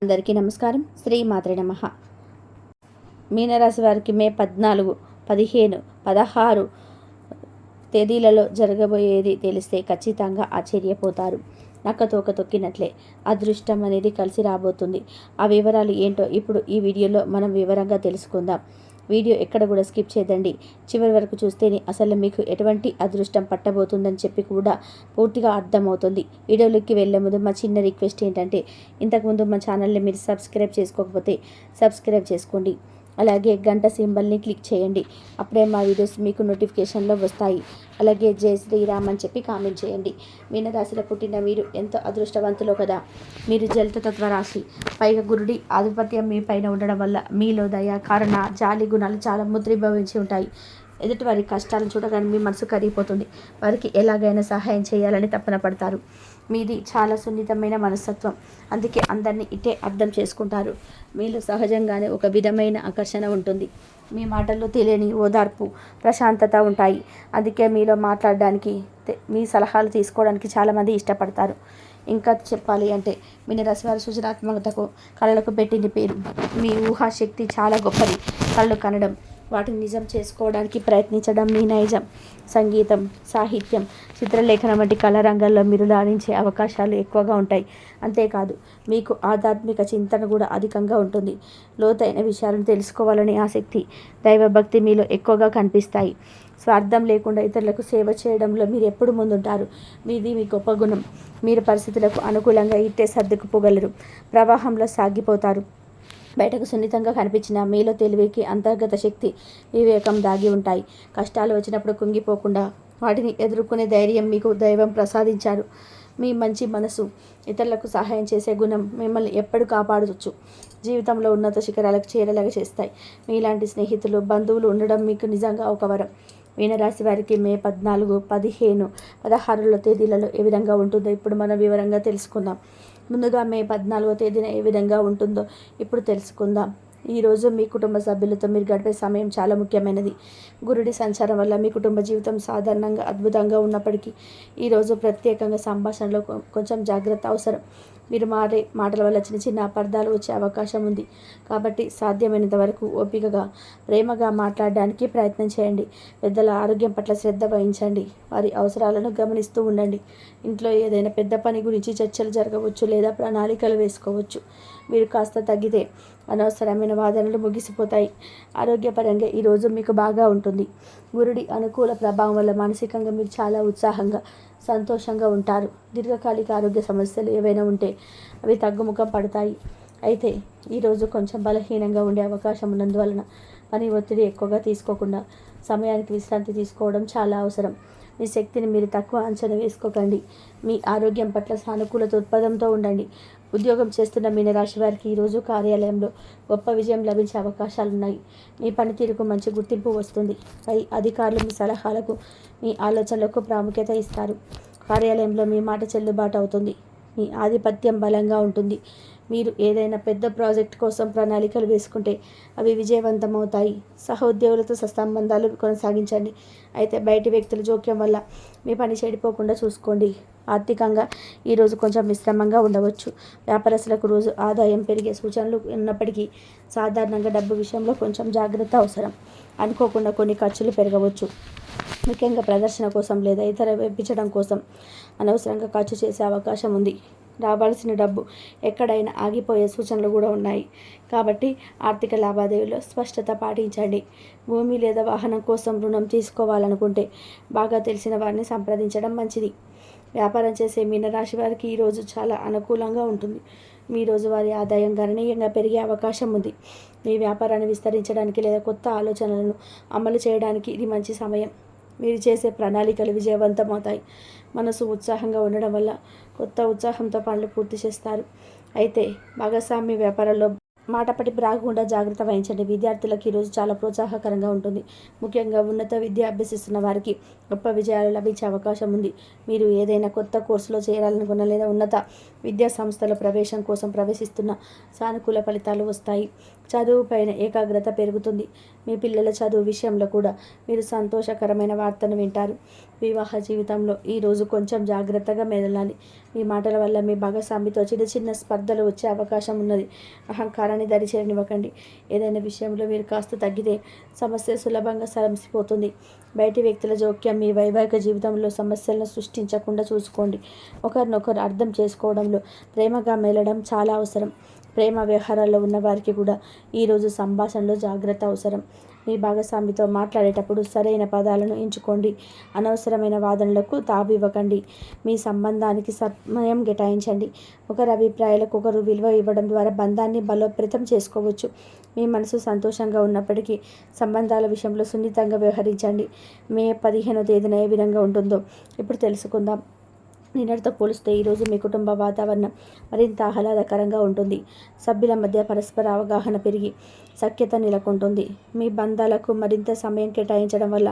అందరికీ నమస్కారం. శ్రీ మాత్రే నమః. మీనరాశి వారికి మే 14, 15, 16 తేదీలలో జరగబోయేది తెలిస్తే ఖచ్చితంగా ఆశ్చర్యపోతారు. నక్కతోక తొక్కినట్లే అదృష్టం అనేది కలిసి రాబోతుంది. ఆ వివరాలు ఏంటో ఇప్పుడు ఈ వీడియోలో మనం వివరంగా తెలుసుకుందాం. వీడియో ఎక్కడ కూడా స్కిప్ చేయదండి. చివరి వరకు చూస్తేనే అసలు మీకు ఎటువంటి అదృష్టం పట్టబోతుందని చెప్పి కూడా పూర్తిగా అర్థమవుతుంది. వీడియోలోకి వెళ్ళే ముందు మా చిన్న రిక్వెస్ట్ ఏంటంటే, ఇంతకుముందు మా ఛానల్ని మీరు సబ్స్క్రైబ్ చేసుకోకపోతే సబ్స్క్రైబ్ చేసుకోండి. అలాగే గంట సింబల్ని క్లిక్ చేయండి. అప్పుడే మా వీడియోస్ మీకు నోటిఫికేషన్లో వస్తాయి. అలాగే జై శ్రీరామ్ అని చెప్పి కామెంట్ చేయండి. మీనరాశిలో పుట్టిన మీరు ఎంతో అదృష్టవంతులు కదా. మీరు జలతత్వ రాశి, పైగా గురుడి ఆధిపత్యం మీ పైన ఉండడం వల్ల మీలో దయ, కరుణ, జాలి గుణాలు చాలా ముద్రీభవించి ఉంటాయి. ఎదుటి వారి కష్టాలను చూడగానే మీ మనసు కరిగిపోతుంది. వారికి ఎలాగైనా సహాయం చేయాలని తపన పడతారు. మీది చాలా సున్నితమైన మనస్తత్వం. అందుకే అందరినీ ఇట్టే అర్థం చేసుకుంటారు. మీలో సహజంగానే ఒక విధమైన ఆకర్షణ ఉంటుంది. మీ మాటల్లో తెలియని ఓదార్పు, ప్రశాంతత ఉంటాయి. అందుకే మీలో మాట్లాడడానికి, మీ సలహాలు తీసుకోవడానికి చాలామంది ఇష్టపడతారు. ఇంకా చెప్పాలి అంటే మీనరాశి వారి సృజనాత్మకతకు, కళలకు పెట్టింది పేరు. మీ ఊహాశక్తి చాలా గొప్పది. కళలు కనడం, వాటిని నిజం చేసుకోవడానికి ప్రయత్నించడం మీ నైజం. సంగీతం, సాహిత్యం, చిత్రలేఖనం వంటి కళారంగాల్లో మీరు రాణించే అవకాశాలు ఎక్కువగా ఉంటాయి. అంతేకాదు, మీకు ఆధ్యాత్మిక చింతన కూడా అధికంగా ఉంటుంది. లోతైన విషయాలను తెలుసుకోవాలనే ఆసక్తి, దైవభక్తి మీలో ఎక్కువగా కనిపిస్తాయి. స్వార్థం లేకుండా ఇతరులకు సేవ చేయడంలో మీరు ఎప్పుడు ముందుంటారు. మీది మీ గొప్ప గుణం. మీరు పరిస్థితులకు అనుకూలంగా ఇట్టే సర్దుకుపోగలరు. ప్రవాహంలో సాగిపోతారు. బయటకు సున్నితంగా కనిపించిన మీలో తెలివికి అంతర్గత శక్తి, వివేకం దాగి ఉంటాయి. కష్టాలు వచ్చినప్పుడు కుంగిపోకుండా వాటిని ఎదుర్కొనే ధైర్యం మీకు దైవం ప్రసాదించారు. మీ మంచి మనసు, ఇతరులకు సహాయం చేసే గుణం మిమ్మల్ని ఎప్పుడు కాపాడవచ్చు. జీవితంలో ఉన్నత శిఖరాలకు చేరేలాగా చేస్తాయి. మీలాంటి స్నేహితులు, బంధువులు ఉండడం మీకు నిజంగా ఒక వరం. మీనరాశి వారికి మే 14, 15, 16 తేదీలలో ఏ విధంగా ఉంటుందో ఇప్పుడు మనం వివరంగా తెలుసుకుందాం. ముందుగా మే 14వ తేదీన ఏ విధంగా ఉంటుందో ఇప్పుడు తెలుసుకుందాం. ఈరోజు మీ కుటుంబ సభ్యులతో మీరు గడిపే సమయం చాలా ముఖ్యమైనది. గురుడి సంచారం వల్ల మీ కుటుంబ జీవితం సాధారణంగా అద్భుతంగా ఉన్నప్పటికీ ఈరోజు ప్రత్యేకంగా సంభాషణలో కొంచెం జాగ్రత్త అవసరం. మీరు మాటల వల్ల చిన్న చిన్న అపార్థాలు వచ్చే అవకాశం ఉంది. కాబట్టి సాధ్యమైనంత వరకు ఓపికగా, ప్రేమగా మాట్లాడడానికి ప్రయత్నం చేయండి. పెద్దల ఆరోగ్యం పట్ల శ్రద్ధ వహించండి. వారి అవసరాలను గమనిస్తూ ఉండండి. ఇంట్లో ఏదైనా పెద్ద పని గురించి చర్చలు జరగవచ్చు లేదా ప్రణాళికలు వేసుకోవచ్చు. మీరు కాస్త తగ్గితే అనవసరమైన వాదనలు ముగిసిపోతాయి. ఆరోగ్యపరంగా ఈరోజు మీకు బాగా ఉంటుంది. గురుడి అనుకూల ప్రభావం వల్ల మానసికంగా మీరు చాలా ఉత్సాహంగా, సంతోషంగా ఉంటారు. దీర్ఘకాలిక ఆరోగ్య సమస్యలు ఏవైనా ఉంటే అవి తగ్గుముఖం పడతాయి. అయితే ఈరోజు కొంచెం బలహీనంగా ఉండే అవకాశం ఉన్నందువలన పని ఒత్తిడి ఎక్కువగా తీసుకోకుండా సమయానికి విశ్రాంతి తీసుకోవడం చాలా అవసరం. మీ శక్తిని మీరు తక్కువ అంచనా వేసుకోకండి. మీ ఆరోగ్యం పట్ల సానుకూల దృక్పథంతో ఉండండి. ఉద్యోగం చేస్తున్న మీనరాశి వారికి ఈరోజు కార్యాలయంలో గొప్ప విజయం లభించే అవకాశాలున్నాయి. మీ పనితీరుకు మంచి గుర్తింపు వస్తుంది. పై అధికారులు మీ సలహాలకు, మీ ఆలోచనలకు ప్రాముఖ్యత ఇస్తారు. కార్యాలయంలో మీ మాట చెల్లుబాటు అవుతుంది. మీ ఆధిపత్యం బలంగా ఉంటుంది. మీరు ఏదైనా పెద్ద ప్రాజెక్ట్ కోసం ప్రణాళికలు వేసుకుంటే అవి విజయవంతమవుతాయి. సహోద్యోగులతో సత్సంబంధాలు కొనసాగించండి. అయితే బయటి వ్యక్తుల జోక్యం వల్ల మీ పని చెడిపోకుండా చూసుకోండి. ఆర్థికంగా ఈరోజు కొంచెం మిశ్రమంగా ఉండవచ్చు. వ్యాపారస్తులకు రోజు ఆదాయం పెరిగే సూచనలు ఉన్నప్పటికీ సాధారణంగా డబ్బు విషయంలో కొంచెం జాగ్రత్త అవసరం. అనుకోకుండా కొన్ని ఖర్చులు పెరగవచ్చు. ముఖ్యంగా ప్రదర్శన కోసం లేదా ఇతర వేయించడం కోసం అనవసరంగా ఖర్చు చేసే అవకాశం ఉంది. రావాల్సిన డబ్బు ఎక్కడైనా ఆగిపోయే సూచనలు కూడా ఉన్నాయి. కాబట్టి ఆర్థిక లావాదేవీలో స్పష్టత పాటించండి. భూమి లేదా వాహనం కోసం రుణం తీసుకోవాలనుకుంటే బాగా తెలిసిన వారిని సంప్రదించడం మంచిది. వ్యాపారం చేసే మీనరాశి వారికి ఈరోజు చాలా అనుకూలంగా ఉంటుంది. మీ రోజువారీ ఆదాయం గణనీయంగా పెరిగే అవకాశం ఉంది. మీ వ్యాపారాన్ని విస్తరించడానికి లేదా కొత్త ఆలోచనలను అమలు చేయడానికి ఇది మంచి సమయం. మీరు చేసే ప్రణాళికలు విజయవంతమవుతాయి. మనసు ఉత్సాహంగా ఉండడం వల్ల కొత్త ఉత్సాహంతో పనులు పూర్తి చేస్తారు. అయితే భాగస్వామ్య వ్యాపారంలో మాటపట్టి రాకుండా జాగ్రత్త వహించండి. విద్యార్థులకు ఈరోజు చాలా ప్రోత్సాహకరంగా ఉంటుంది. ముఖ్యంగా ఉన్నత విద్య అభ్యసిస్తున్న వారికి గొప్ప విజయాలు లభించే అవకాశం ఉంది. మీరు ఏదైనా కొత్త కోర్సులో చేరాలనుకున్న లేదా ఉన్నత విద్యా సంస్థల ప్రవేశం కోసం ప్రవేశిస్తున్న సానుకూల ఫలితాలు వస్తాయి. చదువుపైన ఏకాగ్రత పెరుగుతుంది. మీ పిల్లల చదువు విషయంలో కూడా మీరు సంతోషకరమైన వార్తను వింటారు. వివాహ జీవితంలో ఈరోజు కొంచెం జాగ్రత్తగా మెదలాలి. మీ మాటల వల్ల మీ భాగస్వామితో చిన్న చిన్న స్పర్ధలు వచ్చే అవకాశం ఉన్నది. అహంకారాన్ని దరిచేరనివ్వకండి. ఏదైనా విషయంలో మీరు కాస్త తగ్గితే సమస్య సులభంగా సమసిపోతుంది. బయటి వ్యక్తుల జోక్యం మీ వైవాహిక జీవితంలో సమస్యలను సృష్టించకుండా చూసుకోండి. ఒకరినొకరు అర్థం చేసుకోవడంలో ప్రేమగా మెలడం చాలా అవసరం. ప్రేమ వ్యవహారాల్లో ఉన్న వారికి కూడా ఈరోజు సంభాషణలో జాగ్రత్త అవసరం. మీ భాగస్వామితో మాట్లాడేటప్పుడు సరైన పదాలను ఎంచుకోండి. అనవసరమైన వాదనలకు తావివ్వకండి. మీ సంబంధానికి సమయం కేటాయించండి. ఒకరి అభిప్రాయాలకు ఒకరు విలువ ఇవ్వడం ద్వారా బంధాన్ని బలోపేతం చేసుకోవచ్చు. మీ మనసు సంతోషంగా ఉన్నప్పటికీ సంబంధాల విషయంలో సున్నితంగా వ్యవహరించండి. మే 15వ తేదీన ఏ విధంగా ఉంటుందో ఇప్పుడు తెలుసుకుందాం. నిన్నటితో పోలిస్తే ఈరోజు మీ కుటుంబ వాతావరణం మరింత ఆహ్లాదకరంగా ఉంటుంది. సభ్యుల మధ్య పరస్పర అవగాహన పెరిగి సఖ్యత నెలకొంటుంది. మీ బంధాలకు మరింత సమయం కేటాయించడం వల్ల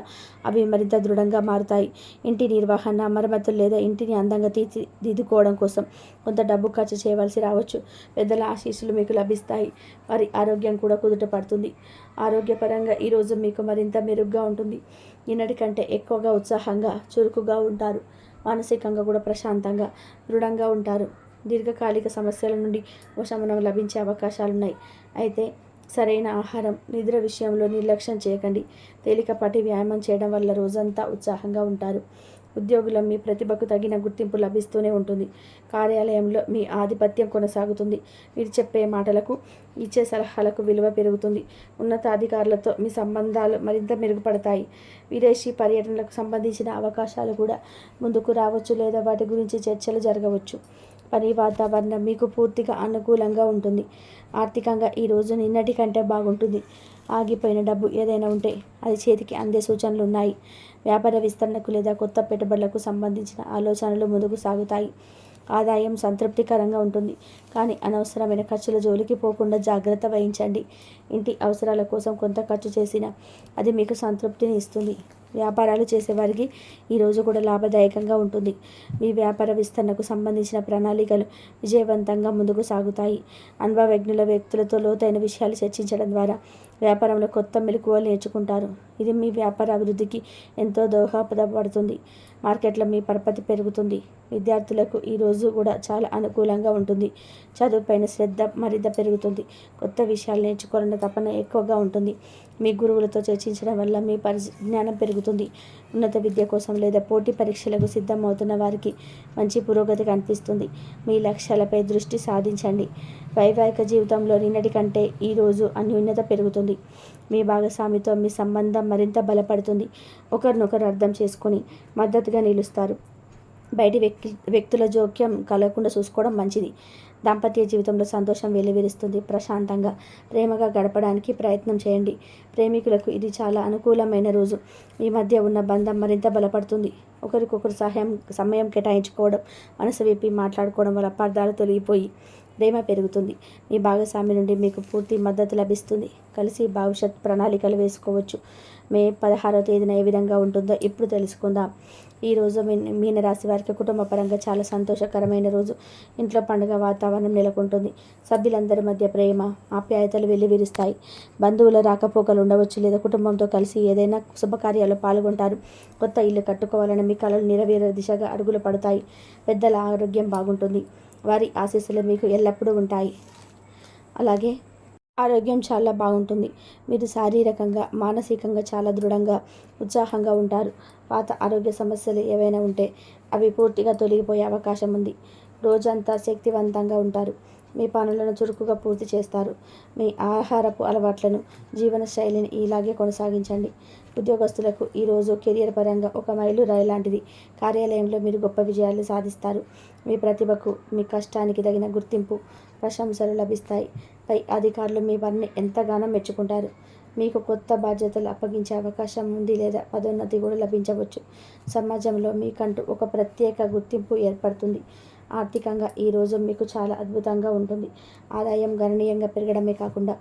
అవి మరింత దృఢంగా మారుతాయి. ఇంటి నిర్వహణ, మరమ్మతులు లేదా ఇంటిని అందంగా తీర్చిదిద్దుకోవడం కోసం కొంత డబ్బు ఖర్చు చేయవలసి రావచ్చు. పెద్దల ఆశీస్సులు మీకు లభిస్తాయి. వారి ఆరోగ్యం కూడా కుదుట పడుతుంది. ఆరోగ్యపరంగా ఈరోజు మీకు మరింత మెరుగ్గా ఉంటుంది. నిన్నటి కంటే ఎక్కువగా ఉత్సాహంగా, చురుకుగా ఉంటారు. మానసికంగా కూడా ప్రశాంతంగా, దృఢంగా ఉంటారు. దీర్ఘకాలిక సమస్యల నుండి ఉపశమనం లభించే అవకాశాలున్నాయి. అయితే సరైన ఆహారం, నిద్ర విషయంలో నిర్లక్ష్యం చేయకండి. తేలికపాటి వ్యాయామం చేయడం వల్ల రోజంతా ఉత్సాహంగా ఉంటారు. ఉద్యోగులు మీ ప్రతిభకు తగిన గుర్తింపు లభిస్తూనే ఉంటుంది. కార్యాలయంలో మీ ఆధిపత్యం కొనసాగుతుంది. మీరు చెప్పే మాటలకు, ఇచ్చే సలహాలకు విలువ పెరుగుతుంది. ఉన్నతాధికారులతో మీ సంబంధాలు మరింత మెరుగుపడతాయి. విదేశీ పర్యటనలకు సంబంధించిన అవకాశాలు కూడా ముందుకు రావచ్చు లేదా వాటి గురించి చర్చలు జరగవచ్చు. పని వాతావరణం మీకు పూర్తిగా అనుకూలంగా ఉంటుంది. ఆర్థికంగా ఈరోజు నిన్నటి కంటే బాగుంటుంది. ఆగిపోయిన డబ్బు ఏదైనా ఉంటే అది చేతికి అందే సూచనలు ఉన్నాయి. వ్యాపార విస్తరణకు లేదా కొత్త పెట్టుబడులకు సంబంధించిన ఆలోచనలు ముందుకు సాగుతాయి. ఆదాయం సంతృప్తికరంగా ఉంటుంది. కానీ అనవసరమైన ఖర్చుల జోలికి పోకుండా జాగ్రత్త వహించండి. ఇంటి అవసరాల కోసం కొంత ఖర్చు చేసినా అది మీకు సంతృప్తిని ఇస్తుంది. వ్యాపారాలు చేసేవారికి ఈరోజు కూడా లాభదాయకంగా ఉంటుంది. మీ వ్యాపార విస్తరణకు సంబంధించిన ప్రణాళికలు విజయవంతంగా ముందుకు సాగుతాయి. అనుభవజ్ఞుల వ్యక్తులతో లోతైన విషయాలు చర్చించడం ద్వారా వ్యాపారంలో కొత్త మెలకువలు నేర్చుకుంటారు. ఇది మీ వ్యాపార అభివృద్ధికి ఎంతో దోహదపడుతుంది. మార్కెట్లో మీ పరపతి పెరుగుతుంది. విద్యార్థులకు ఈరోజు కూడా చాలా అనుకూలంగా ఉంటుంది. చదువుపైన శ్రద్ధ మరింత పెరుగుతుంది. కొత్త విషయాలు నేర్చుకోవాలన్న తపన ఎక్కువగా ఉంటుంది. మీ గురువులతో చర్చించడం వల్ల మీ పరిజ్ఞానం పెరుగుతుంది. ఉన్నత విద్య కోసం లేదా పోటీ పరీక్షలకు సిద్ధమవుతున్న వారికి మంచి పురోగతి కనిపిస్తుంది. మీ లక్ష్యాలపై దృష్టి సాధించండి. వైవాహిక జీవితంలో నిన్నటి కంటే ఈరోజు అన్యోన్యత పెరుగుతుంది. మీ భాగస్వామితో మీ సంబంధం మరింత బలపడుతుంది. ఒకరినొకరు అర్థం చేసుకొని మద్దతుగా నిలుస్తారు. బయటి వ్యక్తుల జోక్యం కలగకుండా చూసుకోవడం మంచిది. దాంపత్య జీవితంలో సంతోషం వెల్లివిరుస్తుంది. ప్రశాంతంగా, ప్రేమగా గడపడానికి ప్రయత్నం చేయండి. ప్రేమికులకు ఇది చాలా అనుకూలమైన రోజు. మీ మధ్య ఉన్న బంధం మరింత బలపడుతుంది. ఒకరికొకరు సమయం కేటాయించుకోవడం, మనసు విప్పి మాట్లాడుకోవడం వల్ల అపార్థాలు తొలగిపోయి ప్రేమ పెరుగుతుంది. మీ భాగస్వామి నుండి మీకు పూర్తి మద్దతు లభిస్తుంది. కలిసి భవిష్యత్ ప్రణాళికలు వేసుకోవచ్చు. మే 16వ తేదీన ఏ విధంగా ఉంటుందో ఇప్పుడు తెలుసుకుందాం. ఈరోజు మీనరాశి వారికి కుటుంబ పరంగా చాలా సంతోషకరమైన రోజు. ఇంట్లో పండుగ వాతావరణం నెలకొంటుంది. సభ్యులందరి మధ్య ప్రేమ, ఆప్యాయతలు వెల్లివిరుస్తాయి. బంధువుల రాకపోకలు ఉండవచ్చు లేదా కుటుంబంతో కలిసి ఏదైనా శుభకార్యాల్లో పాల్గొంటారు. కొత్త ఇల్లు కట్టుకోవాలని మీ కలలు నెరవేరే దిశగా అడుగులు పడతాయి. పెద్దల ఆరోగ్యం బాగుంటుంది. వారి ఆశీస్సులు మీకు ఎల్లప్పుడూ ఉంటాయి. అలాగే ఆరోగ్యం చాలా బాగుంటుంది. మీరు శారీరకంగా, మానసికంగా చాలా దృఢంగా, ఉత్సాహంగా ఉంటారు. పాత ఆరోగ్య సమస్యలు ఏవైనా ఉంటే అవి పూర్తిగా తొలగిపోయే అవకాశం ఉంది. రోజంతా శక్తివంతంగా ఉంటారు. మీ పనులను చురుకుగా పూర్తి చేస్తారు. మీ ఆహారపు అలవాట్లను, జీవన శైలిని ఇలాగే కొనసాగించండి. ఉద్యోగస్తులకు ఈరోజు కెరియర్ పరంగా ఒక మైలురాయి లాంటిది. కార్యాలయంలో మీరు గొప్ప విజయాలు సాధిస్తారు. మీ ప్రతిభకు, మీ కష్టానికి తగిన గుర్తింపు, ప్రశంసలు లభిస్తాయి. పై అధికారులు మీ పనిని ఎంతగానో మెచ్చుకుంటారు. మీకు కొత్త బాధ్యతలు అప్పగించే అవకాశం ఉంది లేదా పదోన్నతి కూడా లభించవచ్చు. సమాజంలో మీకంటూ ఒక ప్రత్యేక గుర్తింపు ఏర్పడుతుంది. ఆర్థికంగా ఈరోజు మీకు చాలా అద్భుతంగా ఉంటుంది. ఆదాయం గణనీయంగా పెరగడమే కాకుండా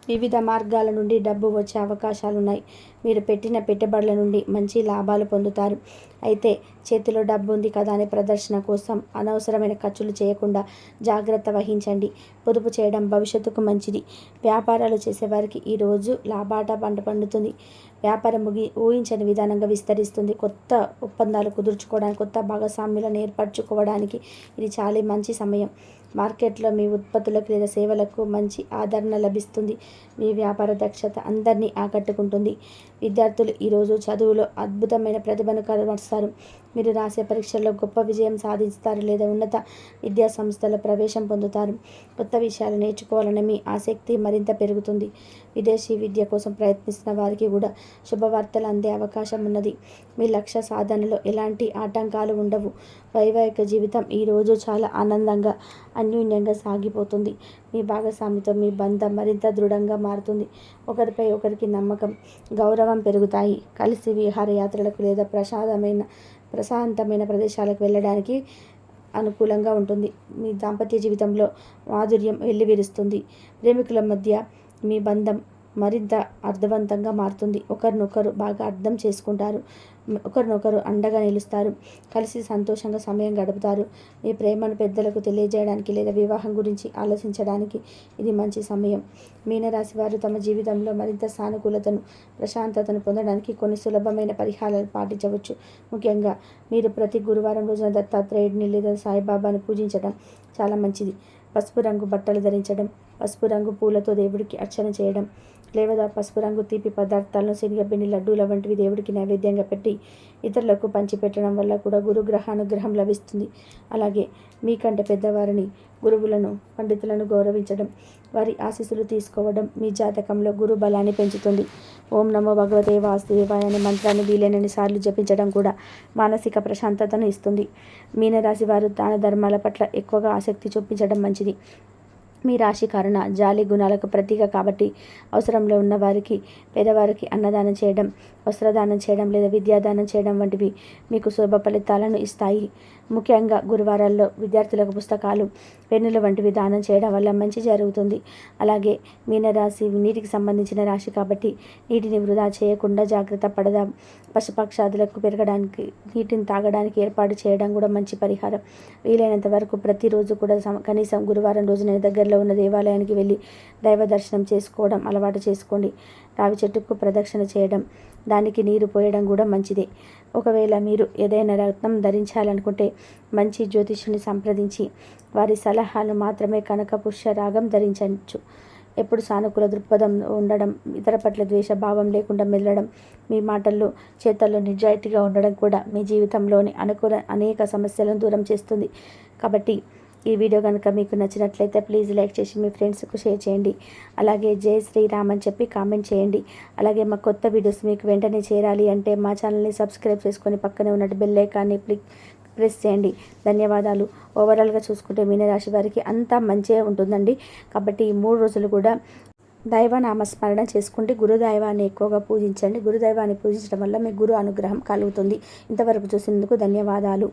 వివిధ మార్గాల నుండి డబ్బు వచ్చే అవకాశాలున్నాయి. మీరు పెట్టిన పెట్టుబడుల నుండి మంచి లాభాలు పొందుతారు. అయితే చేతిలో డబ్బు ఉంది కదా అనే ప్రదర్శన కోసం అనవసరమైన ఖర్చులు చేయకుండా జాగ్రత్త వహించండి. పొదుపు చేయడం భవిష్యత్తుకు మంచిది. వ్యాపారాలు చేసేవారికి ఈరోజు లాభాట పంట పండుతుంది. వ్యాపారం ఊహించని విధానంగా విస్తరిస్తుంది. కొత్త ఒప్పందాలు కుదుర్చుకోవడానికి, కొత్త భాగస్వామ్యాలను ఏర్పరచుకోవడానికి ఇది చాలా మంచి సమయం. మార్కెట్లో మీ ఉత్పత్తులకు లేదా సేవలకు మంచి ఆదరణ లభిస్తుంది. మీ వ్యాపార దక్షత అందరినీ ఆకట్టుకుంటుంది. విద్యార్థులు ఈరోజు చదువులో అద్భుతమైన ప్రతిభను కనబరుస్తారు. మీరు రాసే పరీక్షల్లో గొప్ప విజయం సాధిస్తారు లేదా ఉన్నత విద్యా సంస్థల ప్రవేశం పొందుతారు. కొత్త విషయాలు నేర్చుకోవాలనే మీ ఆసక్తి మరింత పెరుగుతుంది. విదేశీ విద్య కోసం ప్రయత్నిస్తున్న వారికి కూడా శుభవార్తలు అందే అవకాశం ఉన్నది. మీ లక్ష్య సాధనలో ఎలాంటి ఆటంకాలు ఉండవు. వైవాహిక జీవితం ఈరోజు చాలా ఆనందంగా అన్యోన్యంగా సాగిపోతుంది. మీ భాగస్వామితో మీ బంధం మరింత దృఢంగా మారుతుంది. ఒకరిపై ఒకరికి నమ్మకం, గౌరవం పెరుగుతాయి. కలిసి విహారయాత్రలకు లేదా ప్రశాంతమైన ప్రదేశాలకు వెళ్ళడానికి అనుకూలంగా ఉంటుంది. మీ దాంపత్య జీవితంలో మాధుర్యం వెల్లివిరుస్తుంది. ప్రేమికుల మధ్య మీ బంధం మరింత అర్థవంతంగా మారుతుంది. ఒకరినొకరు బాగా అర్థం చేసుకుంటారు. ఒకరినొకరు అండగా నిలుస్తారు. కలిసి సంతోషంగా సమయం గడుపుతారు. మీ ప్రేమను పెద్దలకు తెలియజేయడానికి లేదా వివాహం గురించి ఆలోచించడానికి ఇది మంచి సమయం. మీనరాశి వారు తమ జీవితంలో మరింత సానుకూలతను, ప్రశాంతతను పొందడానికి కొన్ని సులభమైన పరిహారాలు పాటించవచ్చు. ముఖ్యంగా మీరు ప్రతి గురువారం రోజున దత్తాత్రేయుడిని లేదా సాయిబాబాను పూజించడం చాలా మంచిది. పసుపు రంగు బట్టలు ధరించడం, పసుపు రంగు పూలతో దేవుడికి అర్చన చేయడం లేదా పసుపు రంగు తీపి పదార్థాలను, శనగపిండి లడ్డూల వంటివి దేవుడికి నైవేద్యంగా పెట్టి ఇతరులకు పంచిపెట్టడం వల్ల కూడా గురుగ్రహ అనుగ్రహం లభిస్తుంది. అలాగే మీకంటే పెద్దవారిని, గురువులను, పండితులను గౌరవించడం, వారి ఆశీస్సులు తీసుకోవడం మీ జాతకంలో గురు బలాన్ని పెంచుతుంది. ఓం నమో భగవతే వాసుదేవాయ అనే మంత్రాన్ని వీలైనన్ని సార్లు జపించడం కూడా మానసిక ప్రశాంతతను ఇస్తుంది. మీనరాశి వారు దాన ధర్మాల పట్ల ఎక్కువగా ఆసక్తి చూపించడం మంచిది. మీ రాశి కారణ జాలి గుణాలకు ప్రతీక కాబట్టి అవసరంలో ఉన్న వారికి, పేదవారికి అన్నదానం చేయడం, వస్త్రదానం చేయడం లేదా విద్యాదానం చేయడం వంటివి మీకు శుభ ఫలితాలను ఇస్తాయి. ముఖ్యంగా గురువారాల్లో విద్యార్థులకు పుస్తకాలు, పెన్నుల వంటివి దానం చేయడం వల్ల మంచి జరుగుతుంది. అలాగే మీనరాశి నీటికి సంబంధించిన రాశి కాబట్టి నీటిని వృధా చేయకుండా జాగ్రత్త పడదాం. పశుపక్షాదులకు పెరగడానికి, నీటిని తాగడానికి ఏర్పాటు చేయడం కూడా మంచి పరిహారం. వీలైనంత వరకు ప్రతిరోజు కూడా కనీసం గురువారం రోజున దగ్గరలో ఉన్న దేవాలయానికి వెళ్ళి దైవ దర్శనం చేసుకోవడం అలవాటు చేసుకోండి. రావి చెట్టుకు ప్రదక్షిణ చేయడం, దానికి నీరు పోయడం కూడా మంచిదే. ఒకవేళ మీరు ఏదైనా రత్నం ధరించాలనుకుంటే మంచి జ్యోతిష్యుని సంప్రదించి వారి సలహాలు మాత్రమే కనక పుష్య రాగం ధరించవచ్చు. ఎప్పుడు సానుకూల దృక్పథం ఉండడం, ఇతర పట్ల ద్వేషభావం లేకుండా మెల్లడం, మీ మాటల్లో చేతల్లో నిజాయితీగా ఉండడం కూడా మీ జీవితంలోని అనేక సమస్యలను దూరం చేస్తుంది. కాబట్టి ఈ వీడియో కనుక మీకు నచ్చినట్లయితే ప్లీజ్ లైక్ చేసి మీ ఫ్రెండ్స్కు షేర్ చేయండి. అలాగే జై శ్రీరామ్ అని చెప్పి కామెంట్ చేయండి. అలాగే మా కొత్త వీడియోస్ మీకు వెంటనే చేరాలి అంటే మా ఛానల్ని సబ్స్క్రైబ్ చేసుకొని పక్కనే ఉన్న బెల్ ఐకాన్ని ప్రెస్ చేయండి. ధన్యవాదాలు. ఓవరాల్గా చూసుకుంటే మీనరాశి వారికి అంతా మంచిగా ఉంటుందండి. కాబట్టి ఈ 3 రోజులు కూడా దైవనామస్మరణ చేసుకుంటే గురుదైవాన్ని ఎక్కువగా పూజించండి. గురుదైవాన్ని పూజించడం వల్ల మీ గురు అనుగ్రహం కలుగుతుంది. ఇంతవరకు చూసినందుకు ధన్యవాదాలు.